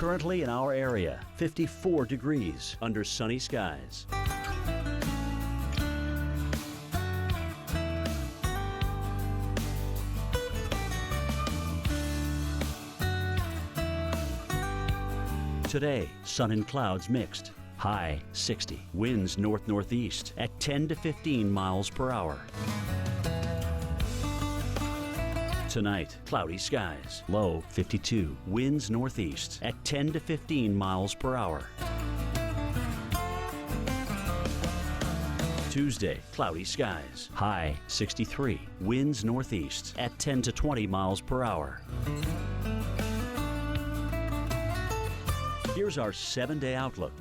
Currently in our area, 54 degrees under sunny skies. Today, sun and clouds mixed. High 60. Winds north-northeast at 10 to 15 miles per hour. Tonight, cloudy skies. Low 52. Winds northeast at 10 to 15 miles per hour. Tuesday, cloudy skies. High 63. Winds northeast at 10 to 20 miles per hour. Here's our 7-day outlook.